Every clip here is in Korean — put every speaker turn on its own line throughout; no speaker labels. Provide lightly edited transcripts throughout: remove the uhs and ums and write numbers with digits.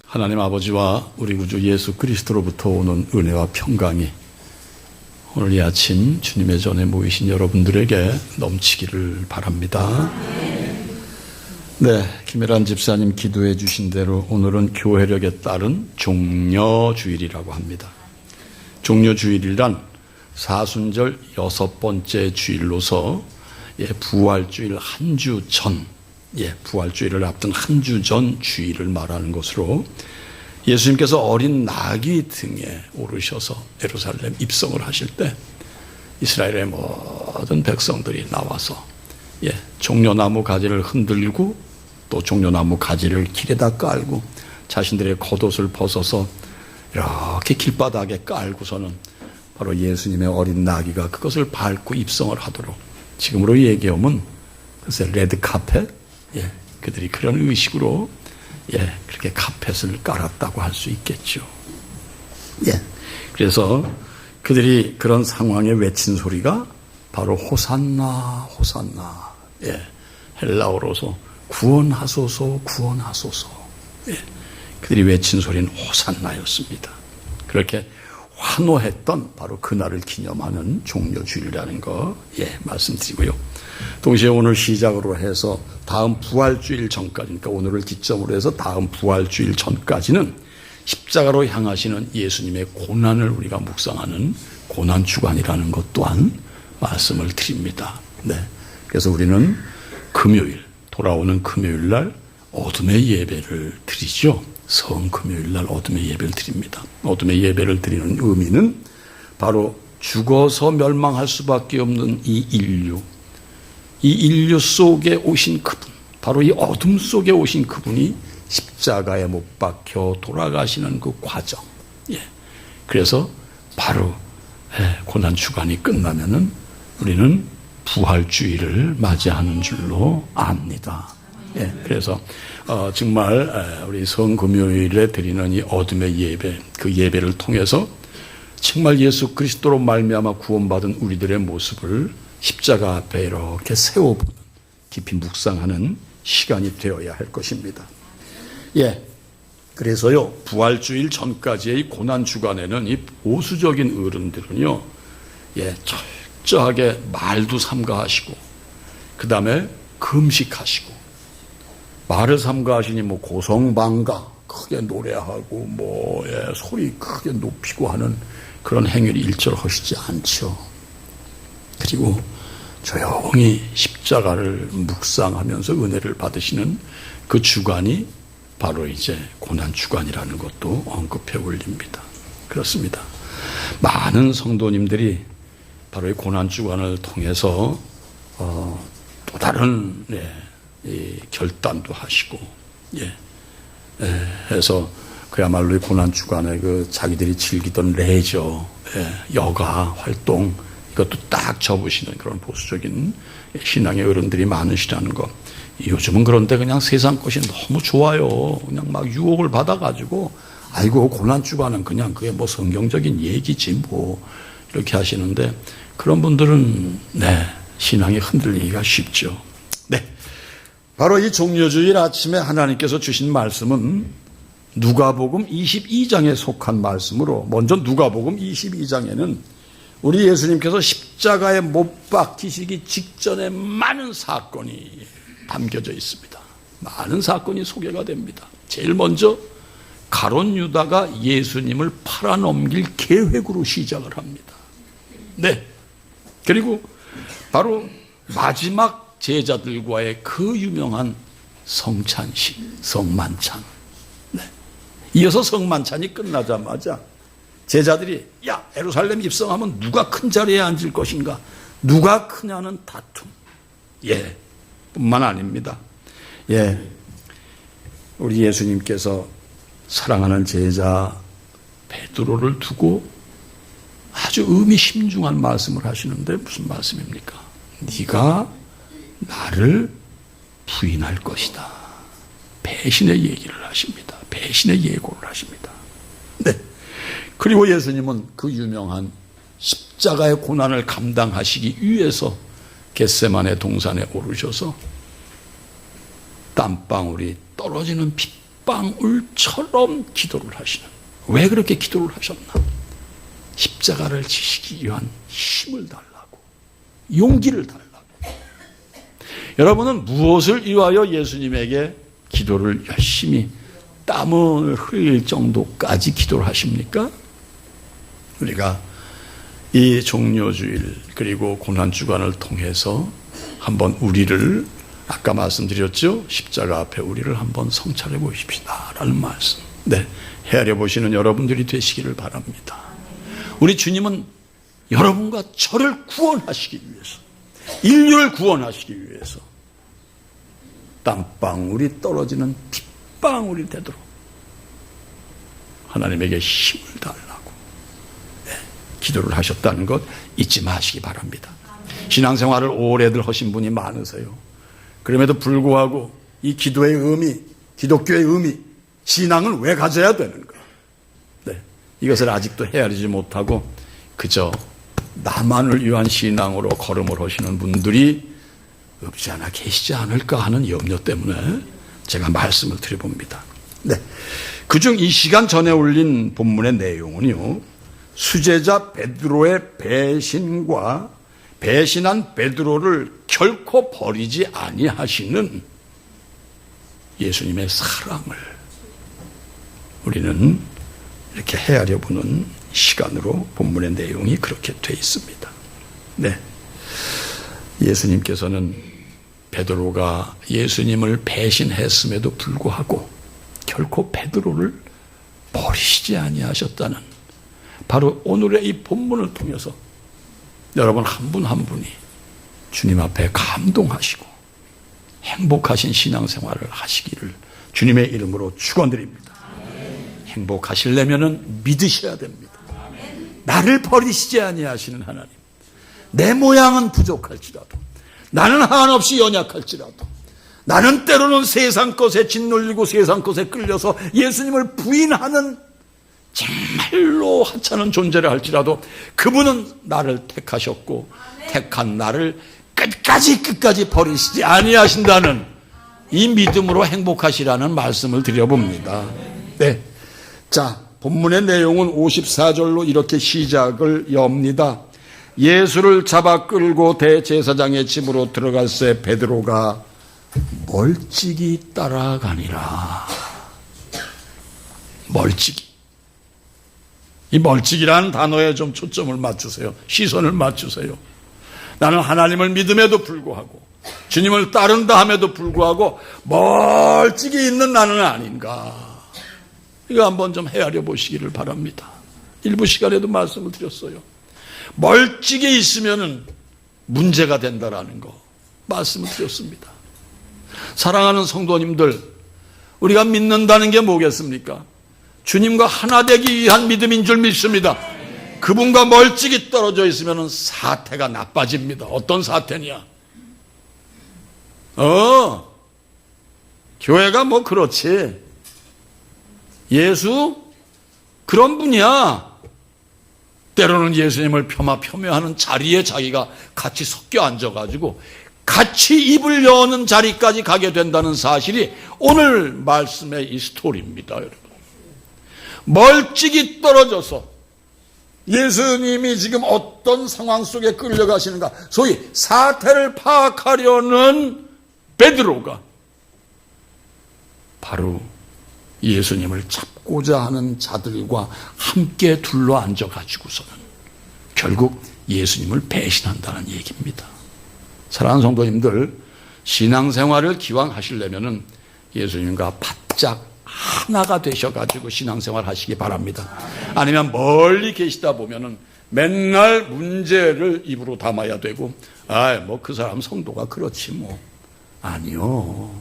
하나님 아버지와 우리 구주 예수 그리스도로부터 오는 은혜와 평강이 오늘 이 아침 주님의 전에 모이신 여러분들에게 넘치기를 바랍니다. 네, 김혜란 집사님 기도해 주신 대로 오늘은 교회력에 따른 종려주일이라고 합니다. 종려주일이란 사순절 6번째 주일로서 부활주일 한 주 전, 부활주일을 앞둔 한 주 전 주일을 말하는 것으로 예수님께서 어린 나귀 등에 오르셔서 예루살렘 입성을 하실 때 이스라엘의 모든 백성들이 나와서 종려나무 가지를 흔들고 또 종려나무 가지를 길에다 깔고 자신들의 겉옷을 벗어서 이렇게 길바닥에 깔고서는 바로 예수님의 어린 나귀가 그것을 밟고 입성을 하도록, 지금으로 얘기하면 글쎄 레드카펫, 그들이 그런 의식으로 그렇게 카펫을 깔았다고 할 수 있겠죠. 그래서 그들이 그런 상황에 외친 소리가 바로 호산나 호산나, 헬라어로서 구원하소서 구원하소서, 그들이 외친 소리는 호산나였습니다. 그렇게 환호했던 바로 그날을 기념하는 종려주일이라는 거 말씀드리고요. 동시에 오늘 시작으로 해서 다음 부활주일 전까지, 그러니까 오늘을 기점으로 해서 다음 부활주일 전까지는 십자가로 향하시는 예수님의 고난을 우리가 묵상하는 고난주간이라는 것 또한 말씀을 드립니다. 그래서 우리는 금요일, 돌아오는 금요일 날 어둠의 예배를 드리죠. 성금요일 날 어둠의 예배를 드립니다. 어둠의 예배를 드리는 의미는 바로 죽어서 멸망할 수밖에 없는 이 인류 속에 오신 그분, 바로 이 어둠 속에 오신 그분이 십자가에 못 박혀 돌아가시는 그 과정. 그래서 바로 고난주간이 끝나면은 우리는 부활주의를 맞이하는 줄로 압니다. 그래서 정말 우리 성금요일에 드리는 이 어둠의 예배, 그 예배를 통해서 정말 예수 그리스도로 말미암아 구원받은 우리들의 모습을 십자가 앞에 이렇게 세워보는, 깊이 묵상하는 시간이 되어야 할 것입니다. 그래서요, 부활주일 전까지의 고난주간에는 이 보수적인 어른들은요, 철저하게 말도 삼가하시고, 그 다음에 금식하시고, 말을 삼가하시니 고성방가, 크게 노래하고 소리 크게 높이고 하는 그런 행위를 일절 하시지 않죠. 그리고 조용히 십자가를 묵상하면서 은혜를 받으시는 그 주간이 바로 이제 고난주간이라는 것도 언급해 올립니다. 그렇습니다. 많은 성도님들이 바로 이 고난주간을 통해서 또 다른 결단도 하시고, 해서 그야말로 이 고난주간에 그 자기들이 즐기던 레저, 여가 활동, 이것도 딱 접으시는 그런 보수적인 신앙의 어른들이 많으시다는 것. 요즘은 그런데 그냥 세상 것이 너무 좋아요. 그냥 막 유혹을 받아가지고, 아이고, 고난주간은 그냥 그게 성경적인 얘기지 이렇게 하시는데, 그런 분들은, 신앙이 흔들리기가 쉽죠. 바로 이 종려주일 아침에 하나님께서 주신 말씀은 누가복음 22장에 속한 말씀으로, 먼저 누가복음 22장에는 우리 예수님께서 십자가에 못 박히시기 직전에 많은 사건이 담겨져 있습니다. 많은 사건이 소개가 됩니다. 제일 먼저 가룟 유다가 예수님을 팔아넘길 계획으로 시작을 합니다. 그리고 바로 마지막 제자들과의 그 유명한 성찬식, 성만찬. 이어서 성만찬이 끝나자마자 제자들이 예루살렘 입성하면 누가 큰 자리에 앉을 것인가, 누가 크냐는 다툼. 뿐만 아닙니다. 우리 예수님께서 사랑하는 제자 베드로를 두고 아주 의미심중한 말씀을 하시는데 무슨 말씀입니까? 네가 나를 부인할 것이다. 배신의 얘기를 하십니다. 배신의 예고를 하십니다. 그리고 예수님은 그 유명한 십자가의 고난을 감당하시기 위해서 겟세마네 동산에 오르셔서 땀방울이 떨어지는 땀방울처럼 기도를 하시는, 왜 그렇게 기도를 하셨나? 십자가를 지시기 위한 힘을 달라고, 용기를 달라고. 여러분은 무엇을 위하여 예수님에게 기도를 열심히 땀을 흘릴 정도까지 기도를 하십니까? 우리가 이 종료주일 그리고 고난주간을 통해서 한번 우리를, 아까 말씀드렸죠? 십자가 앞에 우리를 한번 성찰해 보십시다 라는 말씀. 네, 헤아려 보시는 여러분들이 되시기를 바랍니다. 우리 주님은 여러분과 저를 구원하시기 위해서, 인류를 구원하시기 위해서 땀방울이 떨어지는 핏방울이 되도록 하나님에게 힘을 달라고 기도를 하셨다는 것 잊지 마시기 바랍니다. 신앙생활을 오래들 하신 분이 많으세요. 그럼에도 불구하고 이 기도의 의미, 기독교의 의미, 신앙을 왜 가져야 되는가? 네, 이것을 아직도 헤아리지 못하고 그저 나만을 위한 신앙으로 걸음을 하시는 분들이 없지 않아 계시지 않을까 하는 염려 때문에 제가 말씀을 드려봅니다. 네, 그중 이 시간 전에 올린 본문의 내용은요, 수제자 베드로의 배신과 배신한 베드로를 결코 버리지 아니하시는 예수님의 사랑을 우리는 이렇게 헤아려 보는 시간으로 본문의 내용이 그렇게 돼 있습니다. 네, 예수님께서는 베드로가 예수님을 배신했음에도 불구하고 결코 베드로를 버리시지 아니하셨다는, 바로 오늘의 이 본문을 통해서 여러분 한 분 한 분이 주님 앞에 감동하시고 행복하신 신앙생활을 하시기를 주님의 이름으로 축원드립니다. 행복하시려면 믿으셔야 됩니다. 나를 버리시지 아니하시는 하나님, 내 모양은 부족할지라도, 나는 한없이 연약할지라도, 나는 때로는 세상 것에 짓눌리고 세상 것에 끌려서 예수님을 부인하는 정말로 하찮은 존재를 할지라도 그분은 나를 택하셨고 택한 나를 끝까지 버리시지 아니하신다는 이 믿음으로 행복하시라는 말씀을 드려봅니다. 네, 자, 본문의 내용은 54절로 이렇게 시작을 엽니다. 예수를 잡아 끌고 대제사장의 집으로 들어갈새 베드로가 멀찍이 따라가니라. 멀찍이. 이 멀찍이라는 단어에 좀 초점을 맞추세요. 시선을 맞추세요. 나는 하나님을 믿음에도 불구하고 주님을 따른다 함에도 불구하고 멀찍이 있는 나는 아닌가. 이거 한번 좀 헤아려 보시기를 바랍니다. 일부 시간에도 말씀을 드렸어요. 멀찍이 있으면은 문제가 된다라는 거 말씀을 드렸습니다. 사랑하는 성도님들, 우리가 믿는다는 게 뭐겠습니까? 주님과 하나 되기 위한 믿음인 줄 믿습니다. 그분과 멀찍이 떨어져 있으면 사태가 나빠집니다. 어떤 사태냐? 교회가 뭐 그렇지. 예수 그런 분이야. 때로는 예수님을 폄하하는 자리에 자기가 같이 섞여 앉아가지고 같이 입을 여는 자리까지 가게 된다는 사실이 오늘 말씀의 이 스토리입니다, 여러분. 멀찍이 떨어져서 예수님이 지금 어떤 상황 속에 끌려가시는가, 소위 사태를 파악하려는 베드로가 바로 예수님을 잡고자 하는 자들과 함께 둘러 앉아가지고서는 결국 예수님을 배신한다는 얘기입니다. 사랑하는 성도님들, 신앙생활을 기왕 하시려면 예수님과 바짝 하나가 되셔가지고 신앙생활 하시기 바랍니다. 아니면 멀리 계시다 보면은 맨날 문제를 입으로 담아야 되고, 뭐 그 사람 성도가 그렇지 뭐. 아니요.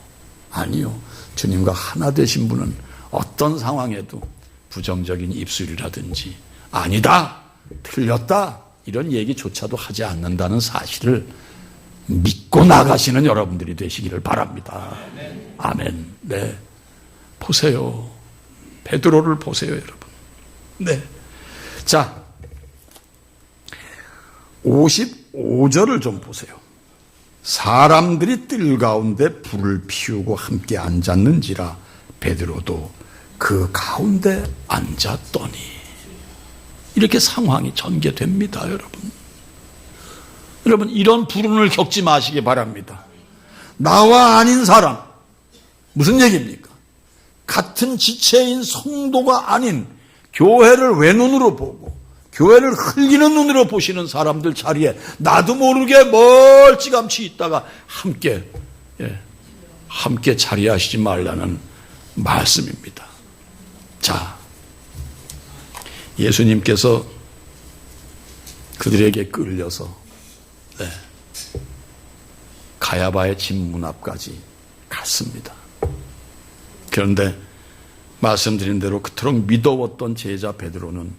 주님과 하나 되신 분은 어떤 상황에도 부정적인 입술이라든지 아니다, 틀렸다 이런 얘기조차도 하지 않는다는 사실을 믿고 나가시는 여러분들이 되시기를 바랍니다. 아멘. 네, 보세요. 베드로를 보세요, 여러분. 네. 자, 55절을 좀 보세요. 사람들이 뜰 가운데 불을 피우고 함께 앉았는지라 베드로도 그 가운데 앉았더니 이렇게 상황이 전개됩니다. 여러분 이런 불운을 겪지 마시기 바랍니다. 나와 아닌 사람, 무슨 얘기입니까? 같은 지체인 성도가 아닌 교회를 외눈으로 보고 교회를 흘리는 눈으로 보시는 사람들 자리에 나도 모르게 멀찌감치 있다가 함께 자리하시지 말라는 말씀입니다. 자, 예수님께서 그들에게 끌려서 가야바의 집 문 앞까지 갔습니다. 그런데 말씀드린 대로 그토록 믿어왔던 제자 베드로는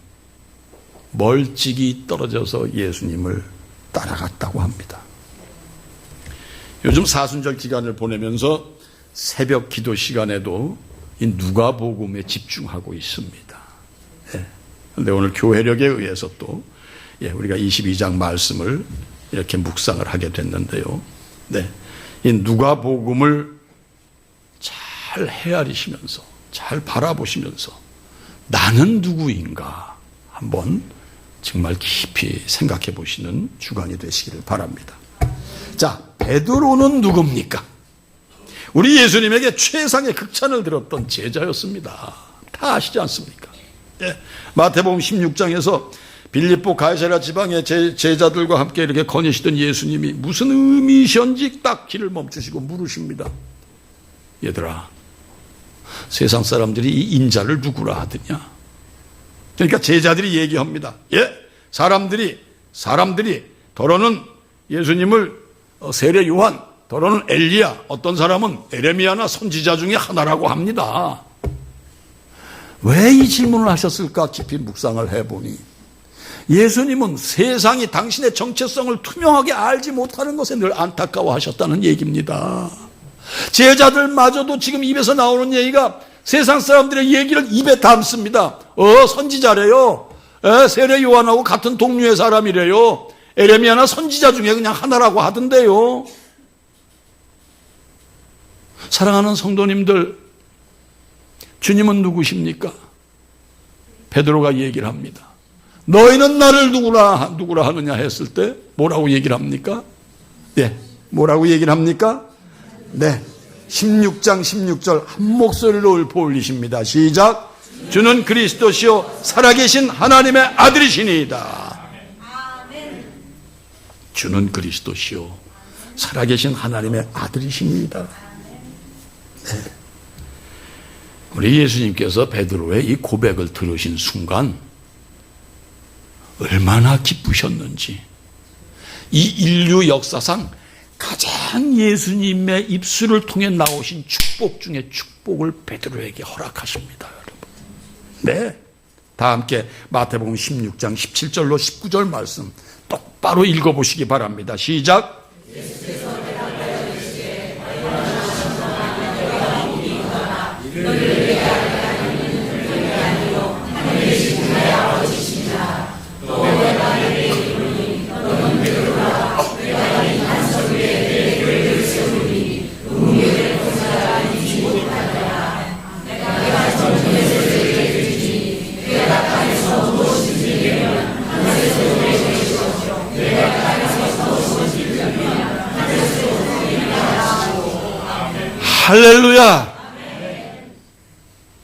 멀찍이 떨어져서 예수님을 따라갔다고 합니다. 요즘 사순절 기간을 보내면서 새벽 기도 시간에도 이 누가복음에 집중하고 있습니다. 그런데 오늘 교회력에 의해서 또 우리가 22장 말씀을 이렇게 묵상을 하게 됐는데요. 이 누가복음을 잘 헤아리시면서 잘 바라보시면서 나는 누구인가 한번 정말 깊이 생각해 보시는 주간이 되시기를 바랍니다. 자, 베드로는 누굽니까? 우리 예수님에게 최상의 극찬을 들었던 제자였습니다. 다 아시지 않습니까? 마태복음 16장에서 빌립보 가이사랴 지방의 제자들과 함께 이렇게 거니시던 예수님이 무슨 의미이션지 딱 길을 멈추시고 물으십니다. 얘들아, 세상 사람들이 이 인자를 누구라 하더냐? 그러니까 제자들이 얘기합니다. 사람들이 더러는 예수님을 세례 요한, 더러는 엘리야, 어떤 사람은 에레미야나 선지자 중에 하나라고 합니다. 왜 이 질문을 하셨을까 깊이 묵상을 해보니 예수님은 세상이 당신의 정체성을 투명하게 알지 못하는 것에 늘 안타까워하셨다는 얘기입니다. 제자들마저도 지금 입에서 나오는 얘기가 세상 사람들의 얘기를 입에 담습니다. 선지자래요. 세례 요한하고 같은 동류의 사람이래요. 에레미야나 선지자 중에 그냥 하나라고 하던데요. 사랑하는 성도님들, 주님은 누구십니까? 베드로가 얘기를 합니다. 너희는 나를 누구라 하느냐 했을 때 뭐라고 얘기를 합니까? 뭐라고 얘기를 합니까? 16장 16절 한 목소리로 읊어 올리십니다. 시작. 주는 그리스도시요 살아계신 하나님의 아들이시니이다. 주는 그리스도시요 살아계신 하나님의 아들이시니이다. 우리 예수님께서 베드로의 이 고백을 들으신 순간 얼마나 기쁘셨는지, 이 인류 역사상 가장 예수님의 입술을 통해 나오신 축복 중에 축복을 베드로에게 허락하십니다. 여러분. 다 함께 마태복음 16장 17절로 19절 말씀 똑바로 읽어보시기 바랍니다. 시작. 할렐루야.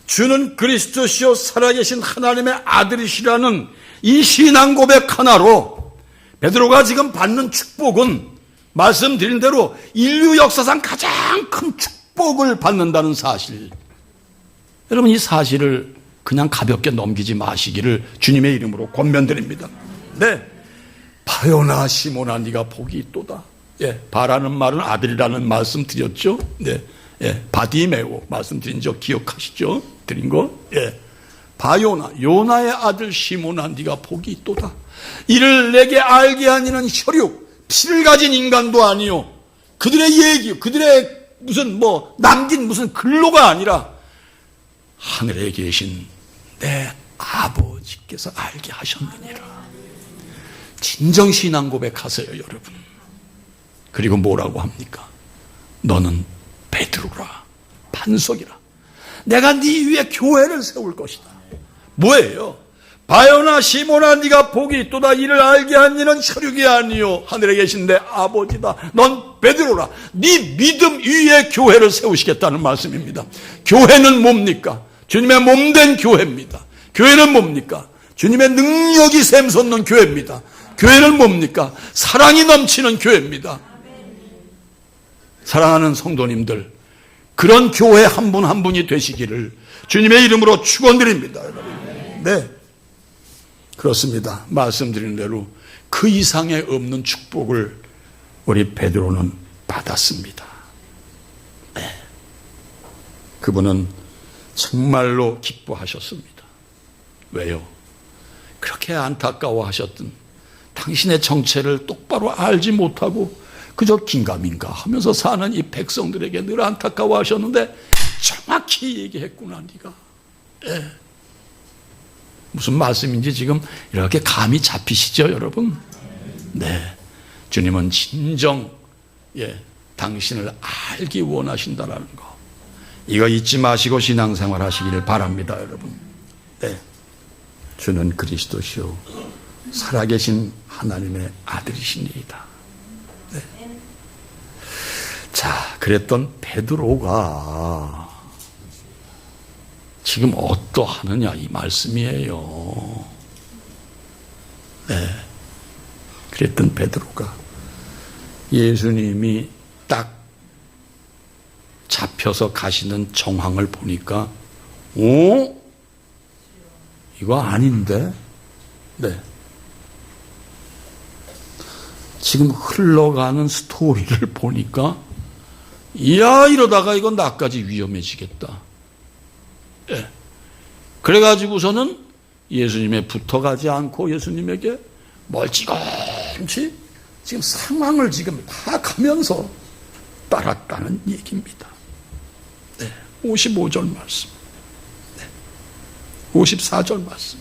주는 그리스도시요 살아계신 하나님의 아들이시라는 이 신앙 고백 하나로 베드로가 지금 받는 축복은 말씀드린 대로 인류 역사상 가장 큰 축복을 받는다는 사실, 여러분 이 사실을 그냥 가볍게 넘기지 마시기를 주님의 이름으로 권면드립니다. 바요나 시몬아 네가 복이 있도다. 바라는 말은 아들이라는 말씀 드렸죠. 바디메오 말씀드린 적 기억하시죠? 드린 거? 바요나, 요나의 아들 시몬아 네가 복이 있도다. 이를 내게 알게 하니는 혈육, 피를 가진 인간도 아니요 그들의 얘기, 그들의 무슨 남긴 무슨 글로가 아니라 하늘에 계신 내 아버지께서 알게 하셨느니라. 진정 신앙 고백하세요, 여러분. 그리고 뭐라고 합니까? 너는 베드로라, 반석이라. 내가 네 위에 교회를 세울 것이다. 뭐예요? 바요나 시몬아, 네가 복이 있도다. 이를 알게 한 이는 혈육이 아니요 하늘에 계신 내 아버지다. 넌 베드로라. 네 믿음 위에 교회를 세우시겠다는 말씀입니다. 교회는 뭡니까? 주님의 몸된 교회입니다. 교회는 뭡니까? 주님의 능력이 샘솟는 교회입니다. 교회는 뭡니까? 사랑이 넘치는 교회입니다. 사랑하는 성도님들, 그런 교회 한 분 한 분이 되시기를 주님의 이름으로 축원드립니다. 네, 그렇습니다. 말씀드린 대로 그 이상의 없는 축복을 우리 베드로는 받았습니다. 네, 그분은 정말로 기뻐하셨습니다. 왜요? 그렇게 안타까워하셨던 당신의 정체를 똑바로 알지 못하고 그저 긴가민가 하면서 사는 이 백성들에게 늘 안타까워하셨는데 정확히 얘기했구나, 네가. 예. 무슨 말씀인지 지금 이렇게 감이 잡히시죠, 여러분? 네, 주님은 진정 당신을 알기 원하신다라는 거, 이거 잊지 마시고 신앙생활 하시기를 바랍니다, 여러분. 네, 주는 그리스도시요 살아계신 하나님의 아들이시니이다. 네. 자, 그랬던 베드로가 지금 어떠하느냐 이 말씀이에요. 네, 그랬던 베드로가 예수님이 딱 잡혀서 가시는 정황을 보니까 이거 아닌데? 네, 지금 흘러가는 스토리를 보니까 이야, 이러다가 이건 나까지 위험해지겠다. 예. 그래가지고서는 예수님에 붙어가지 않고 예수님에게 멀찌감치 지금 상황을 지금 다 가면서 따랐다는 얘기입니다. 네, 55절 말씀, 네, 54절 말씀.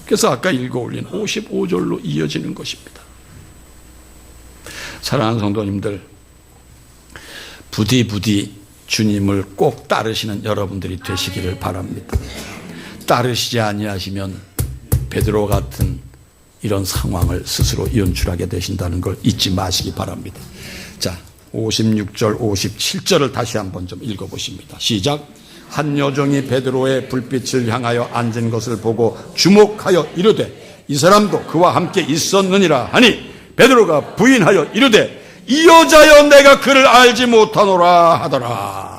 그래서 아까 읽어 올린 55절로 이어지는 것입니다. 사랑하는 성도님들, 부디 주님을 꼭 따르시는 여러분들이 되시기를 바랍니다. 따르시지 아니하시면 베드로 같은 이런 상황을 스스로 연출하게 되신다는 걸 잊지 마시기 바랍니다. 자, 56절, 57절을 다시 한번 좀 읽어보십니다. 시작. 한 여종이 베드로의 불빛을 향하여 앉은 것을 보고 주목하여 이르되 이 사람도 그와 함께 있었느니라 하니 베드로가 부인하여 이르되 이 여자여 내가 그를 알지 못하노라 하더라.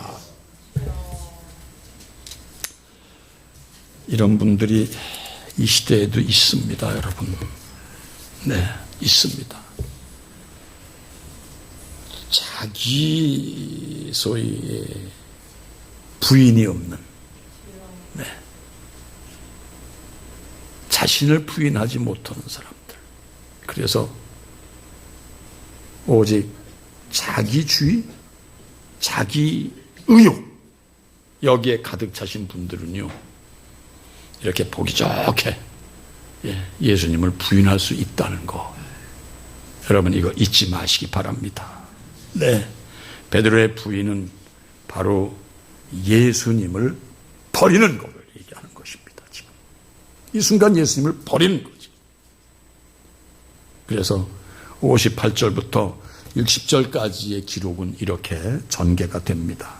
이런 분들이 이 시대에도 있습니다, 여러분. 네, 있습니다. 자기 소위 부인이 없는, 네, 자신을 부인하지 못하는 사람들. 그래서 오직 자기주의, 자기 의욕, 여기에 가득 차신 분들은요, 이렇게 보기 좋게 예수님을 부인할 수 있다는 거, 여러분 이거 잊지 마시기 바랍니다. 네, 베드로의 부인은 바로 예수님을 버리는 것을 얘기하는 것입니다. 지금 이 순간 예수님을 버리는 거죠. 그래서 58절부터 60절까지의 기록은 이렇게 전개가 됩니다.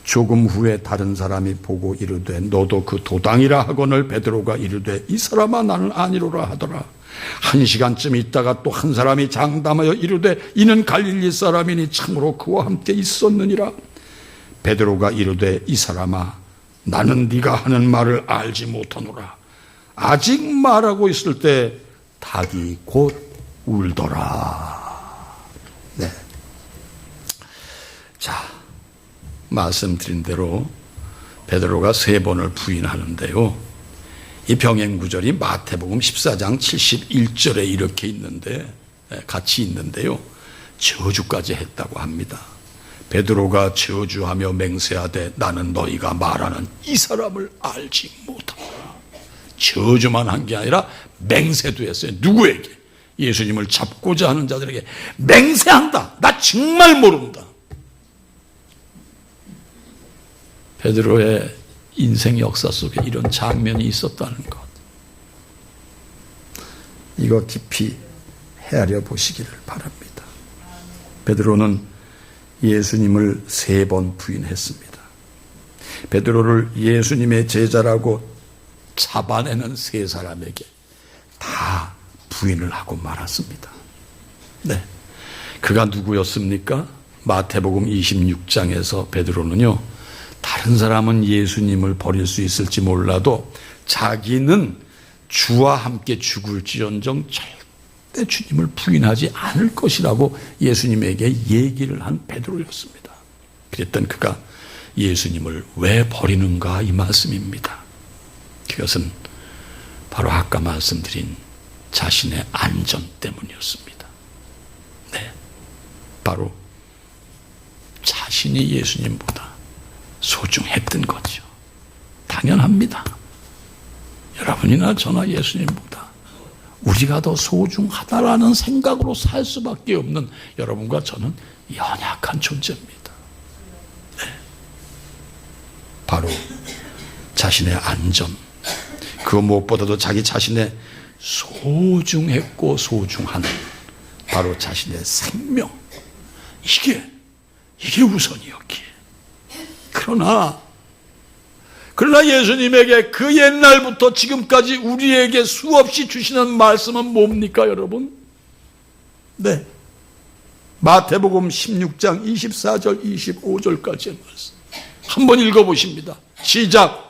조금 후에 다른 사람이 보고 이르되 너도 그 도당이라 하거늘 베드로가 이르되 이 사람아 나는 아니로라 하더라. 1시간쯤 있다가 또 한 사람이 장담하여 이르되 이는 갈릴리 사람이니 참으로 그와 함께 있었느니라. 베드로가 이르되 이 사람아 나는 네가 하는 말을 알지 못하노라. 아직 말하고 있을 때 닭이 곧 울더라. 네. 자, 말씀드린 대로 베드로가 3번을 부인하는데요. 이 병행 구절이 마태복음 14장 71절에 이렇게 있는데, 같이 있는데요. 저주까지 했다고 합니다. 베드로가 저주하며 맹세하되 나는 너희가 말하는 이 사람을 알지 못하노라. 저주만 한 게 아니라 맹세도 했어요. 누구에게? 예수님을 잡고자 하는 자들에게 맹세한다. 나 정말 모른다. 베드로의 인생 역사 속에 이런 장면이 있었다는 것, 이거 깊이 헤아려 보시기를 바랍니다. 베드로는 예수님을 3번 부인했습니다. 베드로를 예수님의 제자라고 잡아내는 3사람에게 다 부인을 하고 말았습니다. 네, 그가 누구였습니까? 마태복음 26장에서 베드로는요, 다른 사람은 예수님을 버릴 수 있을지 몰라도 자기는 주와 함께 죽을지언정 절대 주님을 부인하지 않을 것이라고 예수님에게 얘기를 한 베드로였습니다. 그랬던 그가 예수님을 왜 버리는가, 이 말씀입니다. 그것은 바로 아까 말씀드린 자신의 안전 때문이었습니다. 네, 바로 자신이 예수님보다 소중했던 거죠. 당연합니다. 여러분이나 저나 예수님보다 우리가 더 소중하다라는 생각으로 살 수밖에 없는 여러분과 저는 연약한 존재입니다. 네. 바로 자신의 안전, 그 무엇보다도 자기 자신의 소중했고 소중한 바로 자신의 생명, 이게 우선이었기에. 그러나 예수님에게 그 옛날부터 지금까지 우리에게 수없이 주시는 말씀은 뭡니까, 여러분? 네, 마태복음 16장 24절 25절까지의 말씀 한번 읽어보십니다. 시작.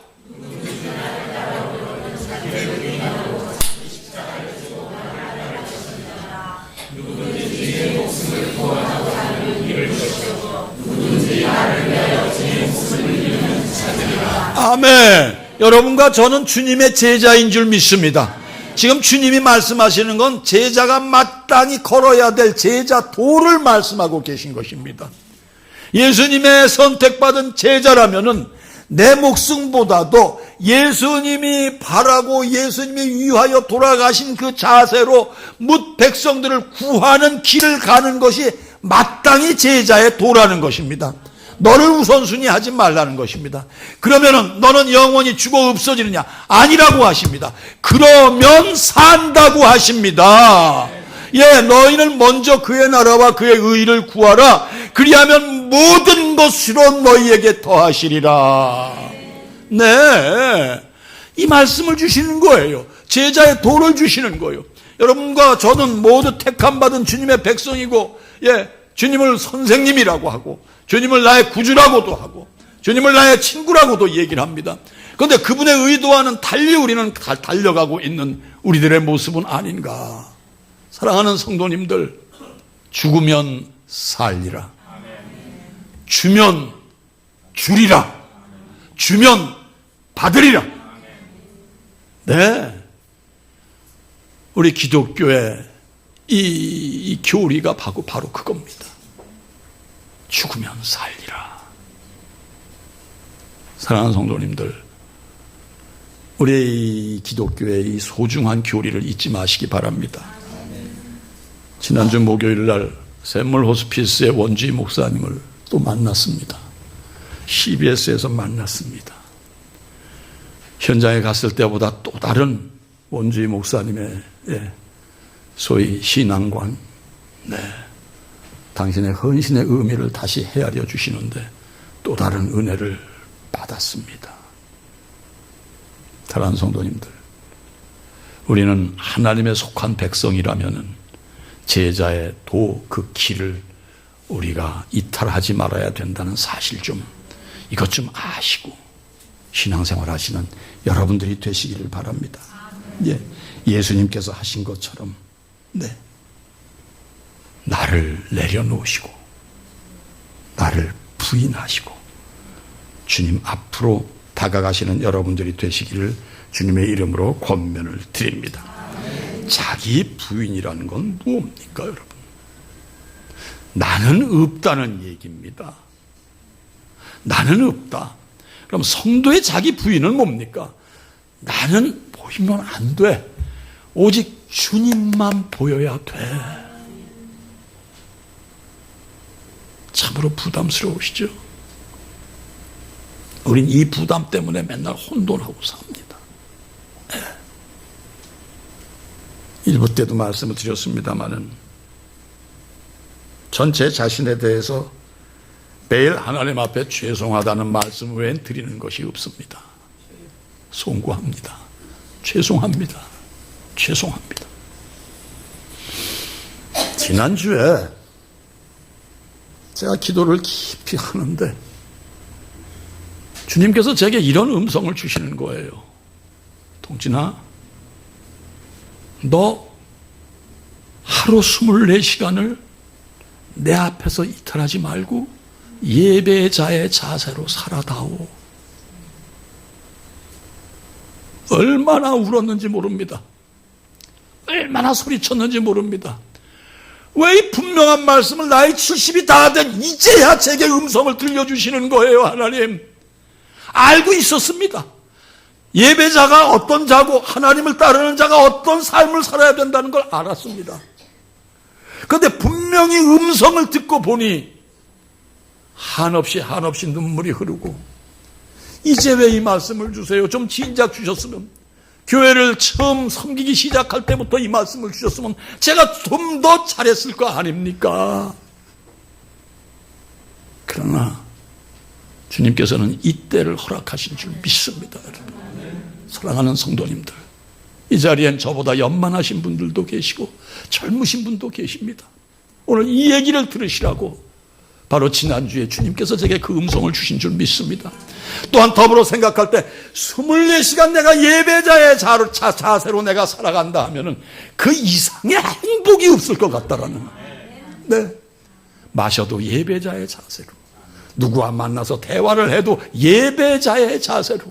아멘. 여러분과 저는 주님의 제자인 줄 믿습니다. 지금 주님이 말씀하시는 건 제자가 마땅히 걸어야 될 제자 도를 말씀하고 계신 것입니다. 예수님의 선택받은 제자라면은 내 목숨보다도 예수님이 바라고 예수님이 위하여 돌아가신 그 자세로 뭇 백성들을 구하는 길을 가는 것이 마땅히 제자의 도라는 것입니다. 너를 우선순위 하지 말라는 것입니다. 그러면은 너는 영원히 죽어 없어지느냐? 아니라고 하십니다. 그러면 산다고 하십니다. 예, 너희는 먼저 그의 나라와 그의 의를 구하라. 그리하면 모든 것으로 너희에게 더하시리라. 네, 이 말씀을 주시는 거예요. 제자의 도를 주시는 거예요. 여러분과 저는 모두 택함받은 주님의 백성이고, 예, 주님을 선생님이라고 하고, 주님을 나의 구주라고도 하고, 주님을 나의 친구라고도 얘기를 합니다. 그런데 그분의 의도와는 달리 우리는 달려가고 있는 우리들의 모습은 아닌가. 사랑하는 성도님들, 죽으면 살리라. 주면 주리라. 주면 받으리라. 네, 우리 기독교의 이 교리가 바로 그겁니다. 죽으면 살리라. 사랑하는 성도님들, 우리 기독교의 이 소중한 교리를 잊지 마시기 바랍니다. 지난주 목요일 날 샘물 호스피스의 원주희 목사님을 또 만났습니다. CBS에서 만났습니다. 현장에 갔을 때보다 또 다른 원주희 목사님의 소위 신앙관, 네, 당신의 헌신의 의미를 다시 헤아려 주시는데 또 다른 은혜를 받았습니다. 사랑하는 성도님들, 우리는 하나님의 속한 백성이라면 제자의 도, 그 길을 우리가 이탈하지 말아야 된다는 사실 좀, 이것 좀 아시고 신앙생활 하시는 여러분들이 되시기를 바랍니다. 예, 예수님께서 하신 것처럼, 네, 나를 내려놓으시고 나를 부인하시고 주님 앞으로 다가가시는 여러분들이 되시기를 주님의 이름으로 권면을 드립니다. 자기 부인이라는 건 뭡니까, 여러분? 나는 없다는 얘기입니다. 나는 없다. 그럼 성도의 자기 부인은 뭡니까? 나는 보이면 안 돼. 오직 주님만 보여야 돼. 참으로 부담스러우시죠? 우린 이 부담 때문에 맨날 혼돈하고 삽니다. 네. 일부 때도 말씀을 드렸습니다마는 전 제 자신에 대해서 매일 하나님 앞에 죄송하다는 말씀 외엔 드리는 것이 없습니다. 송구합니다. 죄송합니다. 죄송합니다. 지난주에 제가 기도를 깊이 하는데 주님께서 제게 이런 음성을 주시는 거예요. 동진아, 너 하루 24시간을 내 앞에서 이탈하지 말고 예배자의 자세로 살아다오. 얼마나 울었는지 모릅니다. 얼마나 소리쳤는지 모릅니다. 왜 이 분명한 말씀을 나이 70이 다 된 이제야 제게 음성을 들려주시는 거예요. 하나님, 알고 있었습니다. 예배자가 어떤 자고 하나님을 따르는 자가 어떤 삶을 살아야 된다는 걸 알았습니다. 그런데 분명히 음성을 듣고 보니 한없이 눈물이 흐르고, 이제 왜 이 말씀을 주세요? 좀 진작 주셨으면, 교회를 처음 섬기기 시작할 때부터 이 말씀을 주셨으면 제가 좀 더 잘했을 거 아닙니까? 그러나 주님께서는 이때를 허락하신 줄 믿습니다. 여러분, 사랑하는 성도님들, 이 자리엔 저보다 연만하신 분들도 계시고 젊으신 분도 계십니다. 오늘 이 얘기를 들으시라고 바로 지난주에 주님께서 제게 그 음성을 주신 줄 믿습니다. 또한 더불어 생각할 때 24시간 내가 예배자의 자세로 내가 살아간다 하면은 그 이상의 행복이 없을 것 같다라는. 네. 마셔도 예배자의 자세로, 누구와 만나서 대화를 해도 예배자의 자세로,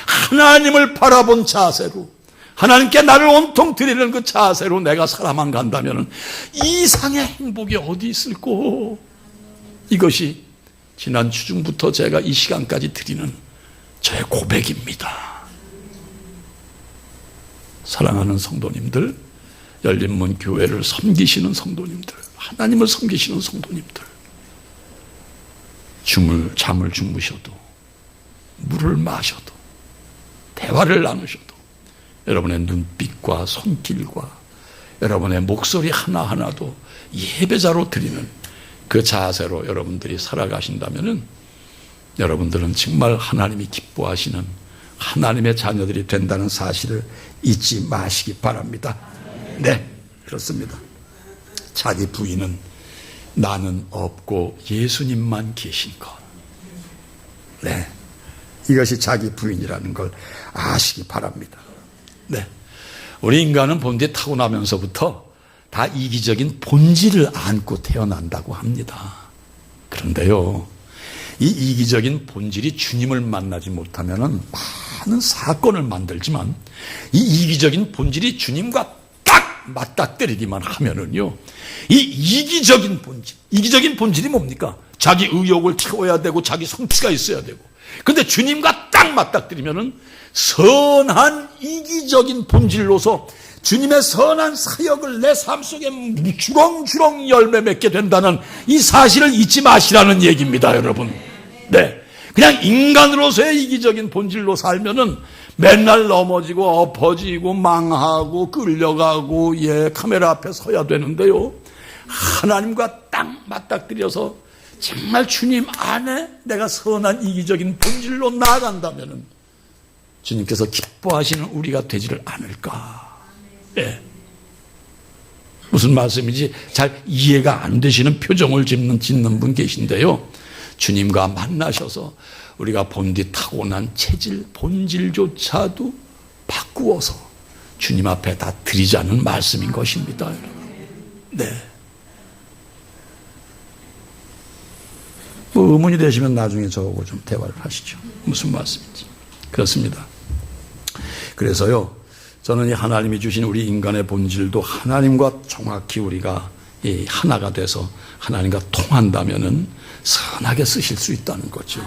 하나님을 바라본 자세로, 하나님께 나를 온통 드리는 그 자세로 내가 살아만 간다면은 이상의 행복이 어디 있을꼬? 이것이 지난 주중부터 제가 이 시간까지 드리는 저의 고백입니다. 사랑하는 성도님들, 열린문 교회를 섬기시는 성도님들, 하나님을 섬기시는 성도님들, 잠을 주무셔도, 물을 마셔도, 대화를 나누셔도 여러분의 눈빛과 손길과 여러분의 목소리 하나하나도 예배자로 드리는 그 자세로 여러분들이 살아가신다면은 여러분들은 정말 하나님이 기뻐하시는 하나님의 자녀들이 된다는 사실을 잊지 마시기 바랍니다. 네, 그렇습니다. 자기 부인은 나는 없고 예수님만 계신 것. 네, 이것이 자기 부인이라는 걸 아시기 바랍니다. 네, 우리 인간은 본디 타고나면서부터 다 이기적인 본질을 안고 태어난다고 합니다. 그런데요, 이 이기적인 본질이 주님을 만나지 못하면은 많은 사건을 만들지만, 이 이기적인 본질이 주님과 딱 맞닥뜨리기만 하면은요, 이 이기적인 본질이 뭡니까? 자기 의욕을 채워야 되고 자기 성취가 있어야 되고, 근데 주님과 딱 맞닥뜨리면은 선한 이기적인 본질로서 주님의 선한 사역을 내 삶 속에 주렁주렁 열매 맺게 된다는 이 사실을 잊지 마시라는 얘기입니다, 여러분. 네, 그냥 인간으로서의 이기적인 본질로 살면은 맨날 넘어지고 엎어지고 망하고 끌려가고 카메라 앞에 서야 되는데요, 하나님과 딱 맞닥뜨려서 정말 주님 안에 내가 선한 이기적인 본질로 나아간다면은 주님께서 기뻐하시는 우리가 되지를 않을까. 예. 무슨 말씀인지 잘 이해가 안 되시는 표정을 짓는 분 계신데요, 주님과 만나셔서 우리가 본디 타고난 체질, 본질조차도 바꾸어서 주님 앞에 다 드리자는 말씀인 것입니다, 여러분. 네. 뭐 의문이 되시면 나중에 저하고 좀 대화를 하시죠. 무슨 말씀인지. 그렇습니다. 그래서요, 저는 이 하나님이 주신 우리 인간의 본질도 하나님과 정확히 우리가 하나가 돼서 하나님과 통한다면은 선하게 쓰실 수 있다는 거죠.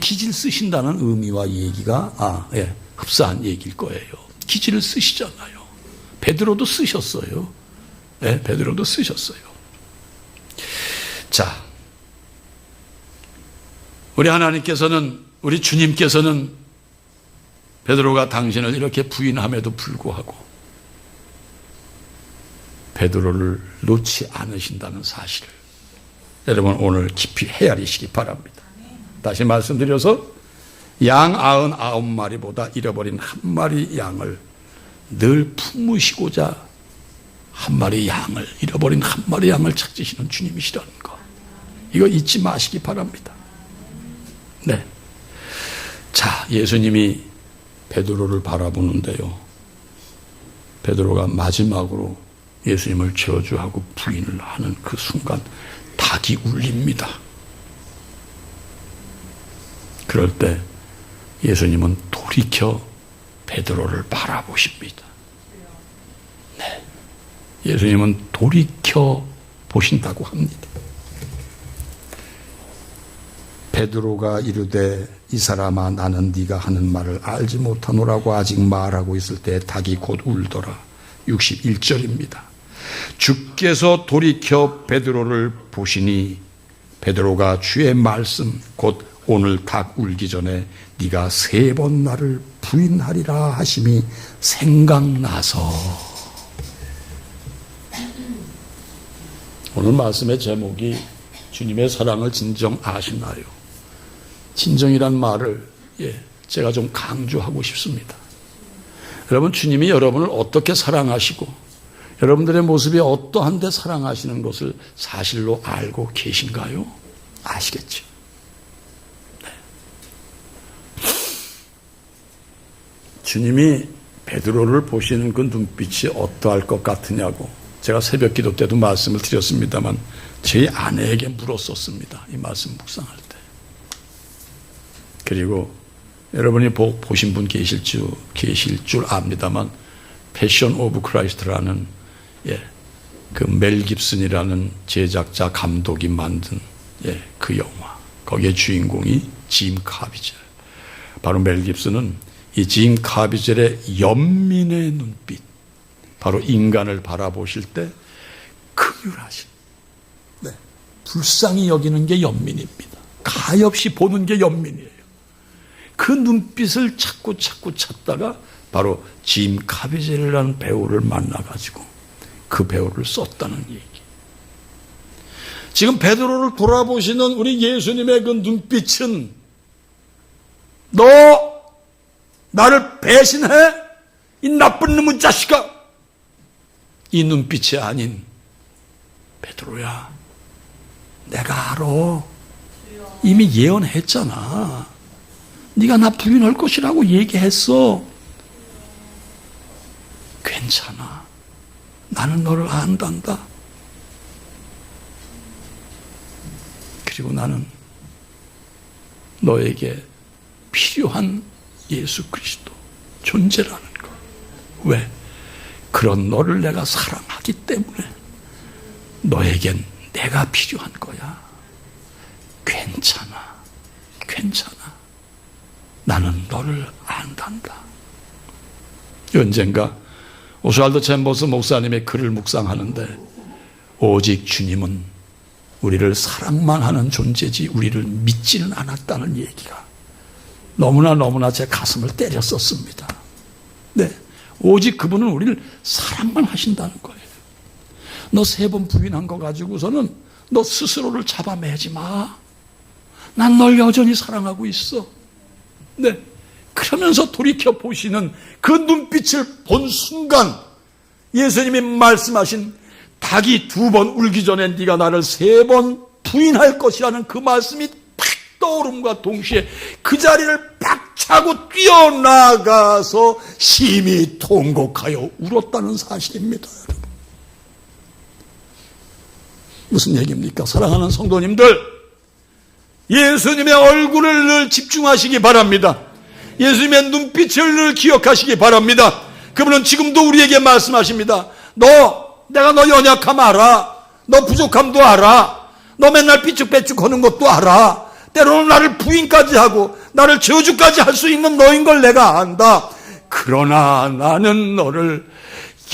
기질 쓰신다는 의미와 얘기가 흡사한 얘기일 거예요. 기질을 쓰시잖아요. 베드로도 쓰셨어요. 네, 베드로도 쓰셨어요. 자, 우리 하나님께서는 우리 주님께서는 베드로가 당신을 이렇게 부인함에도 불구하고 베드로를 놓지 않으신다는 사실을 여러분 오늘 깊이 헤아리시기 바랍니다. 다시 말씀드려서 양 99마리보다 잃어버린 한 마리 양을 늘 품으시고자 한 마리 양을 잃어버린 한 마리 양을 찾으시는 주님이시라는 거, 이거 잊지 마시기 바랍니다. 네. 자, 예수님이 베드로를 바라보는데요, 베드로가 마지막으로 예수님을 저주하고 부인을 하는 그 순간 닭이 울립니다. 그럴 때 예수님은 돌이켜 베드로를 바라보십니다. 네. 예수님은 돌이켜 보신다고 합니다. 베드로가 이르되 이 사람아 나는 네가 하는 말을 알지 못하노라고 아직 말하고 있을 때 닭이 곧 울더라. 61절입니다. 주께서 돌이켜 베드로를 보시니 베드로가 주의 말씀 곧 오늘 닭 울기 전에 네가 3번 나를 부인하리라 하심이 생각나서. 오늘 말씀의 제목이 주님의 사랑을 진정 아시나요? 진정이란 말을 제가 좀 강조하고 싶습니다. 여러분, 주님이 여러분을 어떻게 사랑하시고 여러분들의 모습이 어떠한데 사랑하시는 것을 사실로 알고 계신가요? 아시겠죠? 네. 주님이 베드로를 보시는 그 눈빛이 어떠할 것 같으냐고 제가 새벽 기도 때도 말씀을 드렸습니다만 제 아내에게 물었었습니다. 이 말씀 묵상할 때. 그리고 여러분이 보신 분 계실 줄 압니다만 패션 오브 크라이스트라는 그 멜 깁슨이라는 제작자 감독이 만든 그 영화, 거기에 주인공이 짐 카비젤. 바로 멜 깁슨은 이 짐 카비젤의 연민의 눈빛, 바로 인간을 바라보실 때 긍휼하신, 불쌍히 여기는 게 연민입니다. 가엾이 보는 게 연민이에요. 그 눈빛을 찾고 찾다가 바로 짐 카비젤이라는 배우를 만나가지고 그 배우를 썼다는 얘기. 지금 베드로를 돌아보시는 우리 예수님의 그 눈빛은 너 나를 배신해? 이 나쁜 놈의 자식아! 이 눈빛이 아닌 베드로야, 내가 알아. 이미 예언했잖아. 네가 나 부인할 것이라고 얘기했어. 괜찮아. 나는 너를 안단다. 그리고 나는 너에게 필요한 예수 그리스도 존재라는 거. 왜? 그런 너를 내가 사랑하기 때문에 너에겐 내가 필요한 거야. 괜찮아. 나는 너를 안단다. 언젠가 오스왈드 챔버스 목사님의 글을 묵상하는데 오직 주님은 우리를 사랑만 하는 존재지 우리를 믿지는 않았다는 얘기가 너무나 제 가슴을 때렸었습니다. 네, 오직 그분은 우리를 사랑만 하신다는 거예요. 너 3번 부인한 거 가지고서는 너 스스로를 잡아매지 마. 난 널 여전히 사랑하고 있어. 네, 그러면서 돌이켜 보시는 그 눈빛을 본 순간 예수님이 말씀하신 닭이 2번 울기 전에 네가 나를 3번 부인할 것이라는 그 말씀이 팍 떠오름과 동시에 그 자리를 박차고 뛰어나가서 심히 통곡하여 울었다는 사실입니다. 여러분. 무슨 얘기입니까? 사랑하는 성도님들, 예수님의 얼굴을 늘 집중하시기 바랍니다. 예수님의 눈빛을 늘 기억하시기 바랍니다. 그분은 지금도 우리에게 말씀하십니다. 내가 너 연약함 알아. 너 부족함도 알아. 너 맨날 삐죽빼죽 하는 것도 알아. 때로는 나를 부인까지 하고 나를 저주까지 할 수 있는 너인 걸 내가 안다. 그러나 나는 너를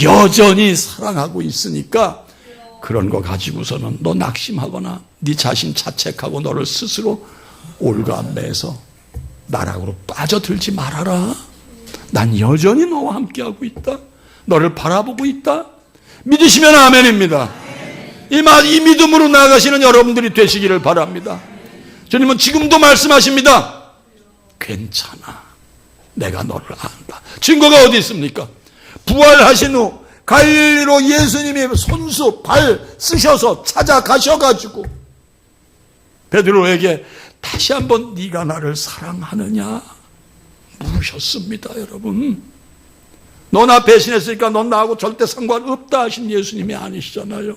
여전히 사랑하고 있으니까 그런 거 가지고서는 너 낙심하거나 네 자신 자책하고 너를 스스로 올가매서 나락으로 빠져들지 말아라. 난 여전히 너와 함께하고 있다. 너를 바라보고 있다. 믿으시면 아멘입니다. 이 믿음으로 나아가시는 여러분들이 되시기를 바랍니다. 주님은 지금도 말씀하십니다. 괜찮아. 내가 너를 안다. 증거가 어디 있습니까? 부활하신 후 갈릴리로 예수님이 손수 발 쓰셔서 찾아가셔가지고 베드로에게 다시 한번 네가 나를 사랑하느냐 물으셨습니다. 여러분, 너 나 배신했으니까 넌 나하고 절대 상관없다 하신 예수님이 아니시잖아요.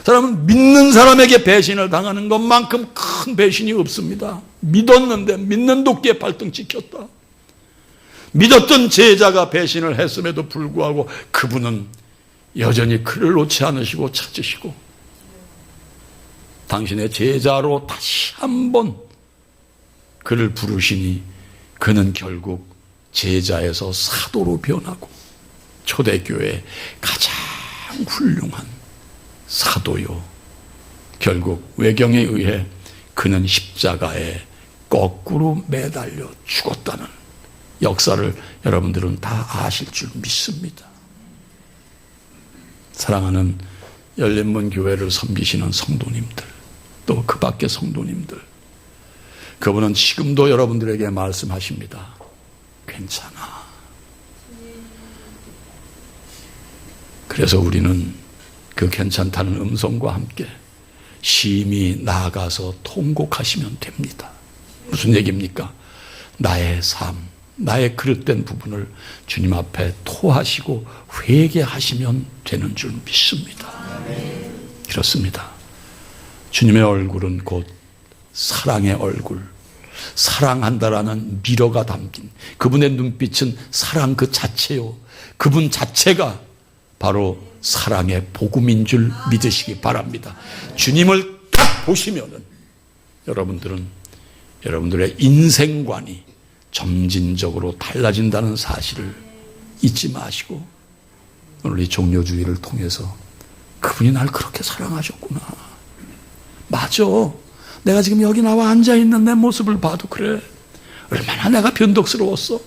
사람은 믿는 사람에게 배신을 당하는 것만큼 큰 배신이 없습니다. 믿었는데 믿는 도끼에 발등 찍혔다. 믿었던 제자가 배신을 했음에도 불구하고 그분은 여전히 그를 놓지 않으시고 찾으시고 당신의 제자로 다시 한번 그를 부르시니 그는 결국 제자에서 사도로 변하고 초대교회의 가장 훌륭한 사도요, 결국 외경에 의해 그는 십자가에 거꾸로 매달려 죽었다는 역사를 여러분들은 다 아실 줄 믿습니다. 사랑하는 열린문 교회를 섬기시는 성도님들, 또 그 밖의 성도님들, 그분은 지금도 여러분들에게 말씀하십니다. 괜찮아. 그래서 우리는 그 괜찮다는 음성과 함께 심히 나아가서 통곡하시면 됩니다. 무슨 얘기입니까? 나의 삶, 나의 그릇된 부분을 주님 앞에 토하시고 회개하시면 되는 줄 믿습니다. 그렇습니다. 주님의 얼굴은 곧 사랑의 얼굴, 사랑한다라는 미러가 담긴 그분의 눈빛은 사랑 그 자체요. 그분 자체가 바로 사랑의 복음인 줄 믿으시기 바랍니다. 주님을 딱 보시면은 여러분들은 여러분들의 인생관이 점진적으로 달라진다는 사실을 잊지 마시고 오늘 이 종료주의를 통해서 그분이 날 그렇게 사랑하셨구나. 맞아. 내가 지금 여기 나와 앉아있는 내 모습을 봐도 그래. 얼마나 내가 변덕스러웠어.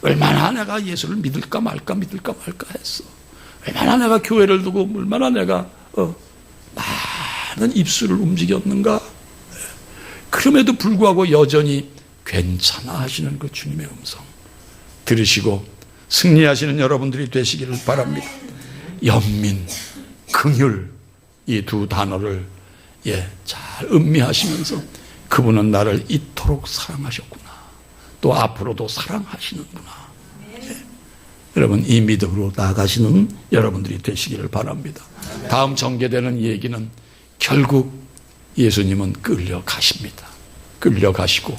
얼마나 내가 예수를 믿을까 말까 했어. 얼마나 내가 교회를 두고 얼마나 내가 많은 입술을 움직였는가. 그럼에도 불구하고 여전히 괜찮아 하시는 그 주님의 음성 들으시고 승리하시는 여러분들이 되시기를 바랍니다. 연민, 긍휼 이 두 단어를 잘 음미하시면서 그분은 나를 이토록 사랑하셨구나. 또 앞으로도 사랑하시는구나. 여러분 이 믿음으로 나아가시는 여러분들이 되시기를 바랍니다. 다음 전개되는 얘기는 결국 예수님은 끌려가십니다. 끌려가시고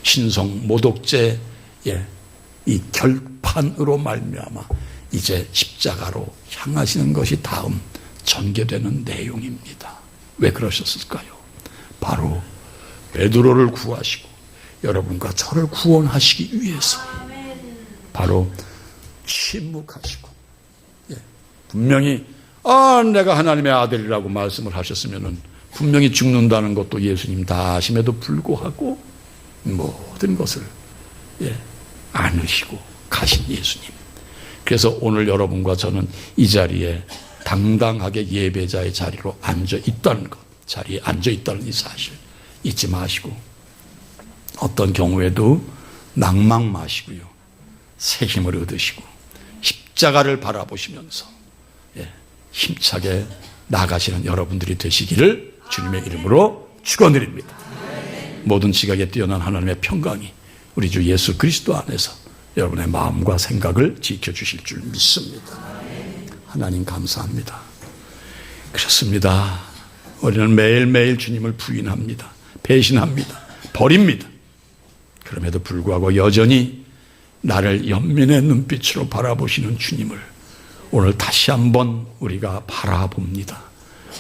신성 모독죄 이 결판으로 말미암아 이제 십자가로 향하시는 것이 다음 전개되는 내용입니다. 왜 그러셨을까요? 바로 베드로를 구하시고 여러분과 저를 구원하시기 위해서 바로 침묵하시고 분명히 내가 하나님의 아들이라고 말씀을 하셨으면은 분명히 죽는다는 것도 예수님 다 아심에도 불구하고 모든 것을 안으시고 가신 예수님. 그래서 오늘 여러분과 저는 이 자리에 당당하게 예배자의 자리로 앉아 있다는 것, 자리에 앉아 있다는 이 사실 잊지 마시고 어떤 경우에도 낭망 마시고요. 새 힘을 얻으시고 십자가를 바라보시면서 힘차게 나가시는 여러분들이 되시기를 주님의 이름으로 축원드립니다. 모든 지각에 뛰어난 하나님의 평강이 우리 주 예수 그리스도 안에서 여러분의 마음과 생각을 지켜주실 줄 믿습니다. 하나님 감사합니다. 그렇습니다. 우리는 매일매일 주님을 부인합니다. 배신합니다. 버립니다. 그럼에도 불구하고 여전히 나를 연민의 눈빛으로 바라보시는 주님을 오늘 다시 한번 우리가 바라봅니다.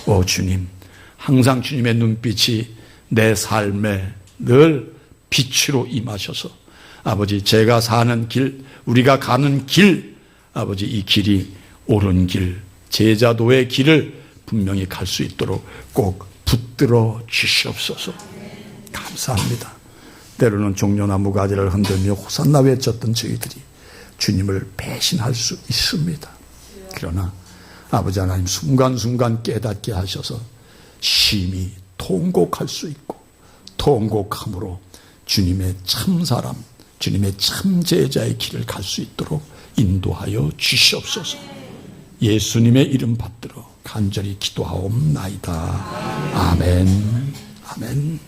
오 주님, 항상 주님의 눈빛이 내 삶에 늘 빛으로 임하셔서 아버지 제가 사는 길, 우리가 가는 길, 아버지 이 길이 옳은 길, 제자도의 길을 분명히 갈 수 있도록 꼭 붙들어 주시옵소서. 감사합니다. 때로는 종려나무 가지를 흔들며 호산나 외쳤던 저희들이 주님을 배신할 수 있습니다. 그러나 아버지 하나님 순간순간 깨닫게 하셔서 심히 통곡할 수 있고 통곡함으로 주님의 참사람, 주님의 참제자의 길을 갈 수 있도록 인도하여 주시옵소서. 예수님의 이름 받들어 간절히 기도하옵나이다. 아멘. 아멘.